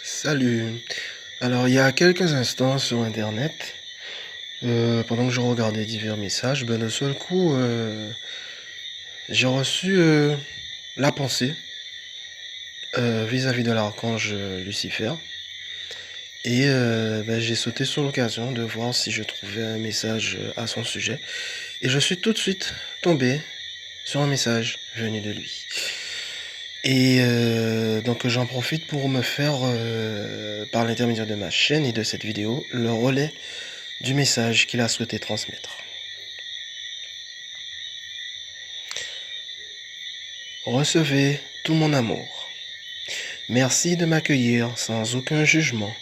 Salut. Alors, il y a quelques instants sur Internet, pendant que je regardais divers messages, d'un seul coup, j'ai reçu la pensée vis-à-vis de l'archange Lucifer. Et j'ai sauté sur l'occasion de voir si je trouvais un message à son sujet. Et je suis tout de suite tombé sur un message venu de lui. Et donc j'en profite pour me faire, par l'intermédiaire de ma chaîne et de cette vidéo, le relais du message qu'il a souhaité transmettre. Recevez tout mon amour. Merci de m'accueillir sans aucun jugement.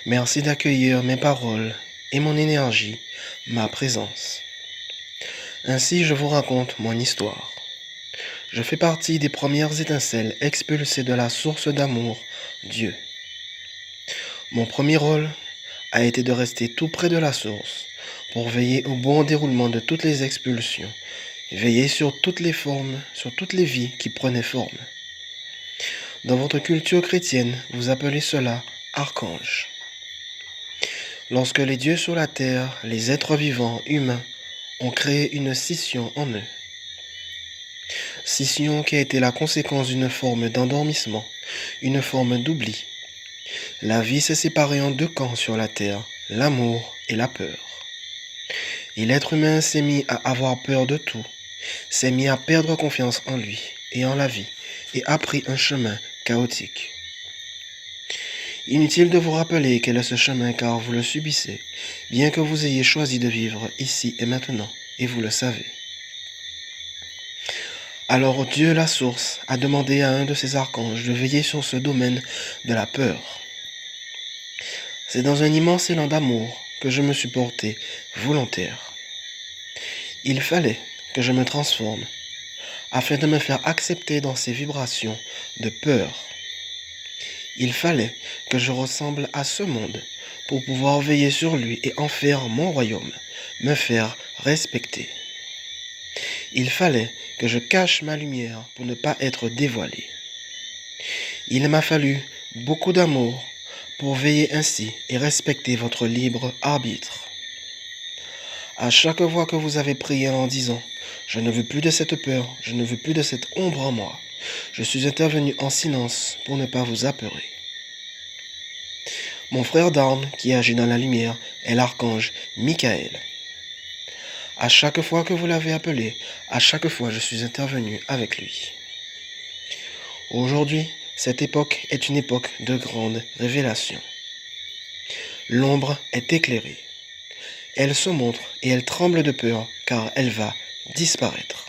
Merci d'accueillir mes paroles et mon énergie, ma présence. Ainsi je vous raconte mon histoire. Je fais partie des premières étincelles expulsées de la source d'amour, Dieu. Mon premier rôle a été de rester tout près de la source pour veiller au bon déroulement de toutes les expulsions, veiller sur toutes les formes, sur toutes les vies qui prenaient forme. Dans votre culture chrétienne, vous appelez cela archange. Lorsque les dieux sur la terre, les êtres vivants humains, ont créé une scission en eux. Scission qui a été la conséquence d'une forme d'endormissement, une forme d'oubli. La vie s'est séparée en deux camps sur la terre, l'amour et la peur. Et l'être humain s'est mis à avoir peur de tout, s'est mis à perdre confiance en lui et en la vie, et a pris un chemin chaotique. Inutile de vous rappeler quel est ce chemin car vous le subissez, bien que vous ayez choisi de vivre ici et maintenant, et vous le savez. Alors Dieu la source a demandé à un de ses archanges de veiller sur ce domaine de la peur. C'est dans un immense élan d'amour que je me suis porté volontaire. Il fallait que je me transforme afin de me faire accepter dans ces vibrations de peur. Il fallait que je ressemble à ce monde pour pouvoir veiller sur lui et en faire mon royaume, me faire respecter. Il fallait que je cache ma lumière pour ne pas être dévoilé. Il m'a fallu beaucoup d'amour pour veiller ainsi et respecter votre libre arbitre. À chaque fois que vous avez prié en disant « Je ne veux plus de cette peur, je ne veux plus de cette ombre en moi », je suis intervenu en silence pour ne pas vous apeurer. Mon frère d'armes qui agit dans la lumière est l'archange Michael. À chaque fois que vous l'avez appelé, à chaque fois je suis intervenu avec lui. Aujourd'hui, cette époque est une époque de grande révélation. L'ombre est éclairée. Elle se montre et elle tremble de peur car elle va disparaître.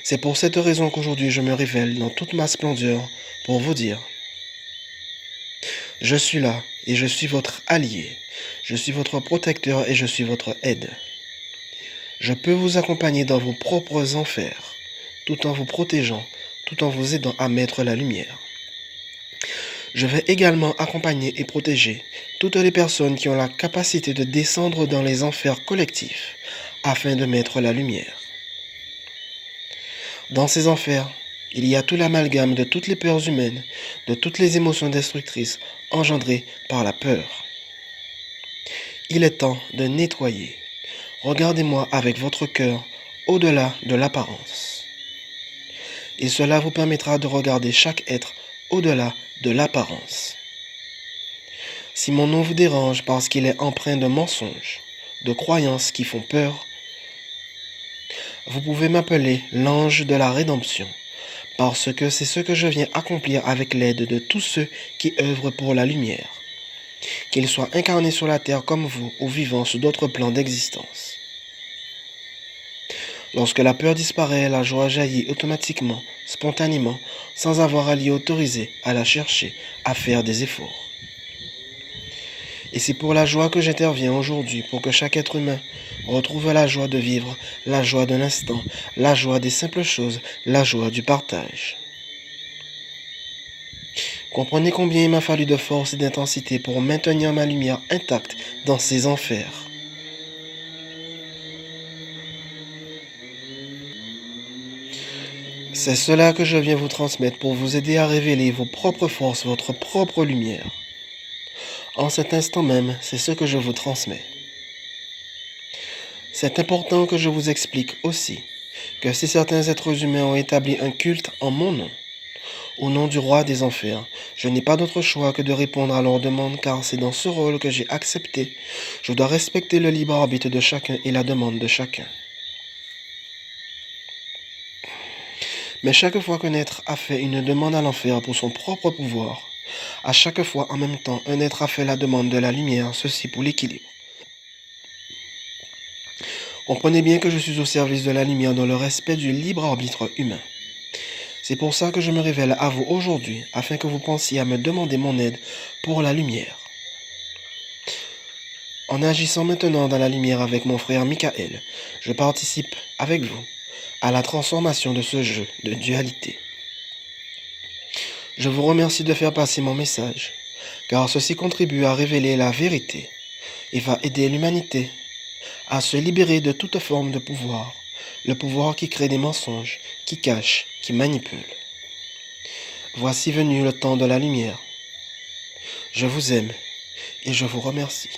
C'est pour cette raison qu'aujourd'hui je me révèle dans toute ma splendeur pour vous dire « Je suis là et je suis votre allié, je suis votre protecteur et je suis votre aide. Je peux vous accompagner dans vos propres enfers, tout en vous protégeant, tout en vous aidant à mettre la lumière. Je vais également accompagner et protéger toutes les personnes qui ont la capacité de descendre dans les enfers collectifs afin de mettre la lumière. Dans ces enfers, il y a tout l'amalgame de toutes les peurs humaines, de toutes les émotions destructrices engendrées par la peur. Il est temps de nettoyer. Regardez-moi avec votre cœur au-delà de l'apparence. Et cela vous permettra de regarder chaque être au-delà de l'apparence. Si mon nom vous dérange parce qu'il est empreint de mensonges, de croyances qui font peur, vous pouvez m'appeler l'ange de la rédemption, parce que c'est ce que je viens accomplir avec l'aide de tous ceux qui œuvrent pour la lumière, qu'ils soient incarnés sur la terre comme vous ou vivant sous d'autres plans d'existence. Lorsque la peur disparaît, la joie jaillit automatiquement, spontanément, sans avoir à l'y autoriser, à la chercher, à faire des efforts. Et c'est pour la joie que j'interviens aujourd'hui, pour que chaque être humain retrouve la joie de vivre, la joie de l'instant, la joie des simples choses, la joie du partage. Comprenez combien il m'a fallu de force et d'intensité pour maintenir ma lumière intacte dans ces enfers. C'est cela que je viens vous transmettre pour vous aider à révéler vos propres forces, votre propre lumière. En cet instant même, c'est ce que je vous transmets. C'est important que je vous explique aussi que si certains êtres humains ont établi un culte en mon nom, au nom du roi des enfers, je n'ai pas d'autre choix que de répondre à leurs demandes car c'est dans ce rôle que j'ai accepté. Je dois respecter le libre arbitre de chacun et la demande de chacun. Mais chaque fois qu'un être a fait une demande à l'enfer pour son propre pouvoir, à chaque fois en même temps un être a fait la demande de la lumière, ceci pour l'équilibre. Comprenez bien que je suis au service de la lumière dans le respect du libre arbitre humain. C'est pour ça que je me révèle à vous aujourd'hui, afin que vous pensiez à me demander mon aide pour la lumière. En agissant maintenant dans la lumière avec mon frère Michael, je participe avec vous à la transformation de ce jeu de dualité. Je vous remercie de faire passer mon message, car ceci contribue à révéler la vérité et va aider l'humanité à se libérer de toute forme de pouvoir, le pouvoir qui crée des mensonges, qui cache, qui manipule. Voici venu le temps de la lumière. Je vous aime et je vous remercie.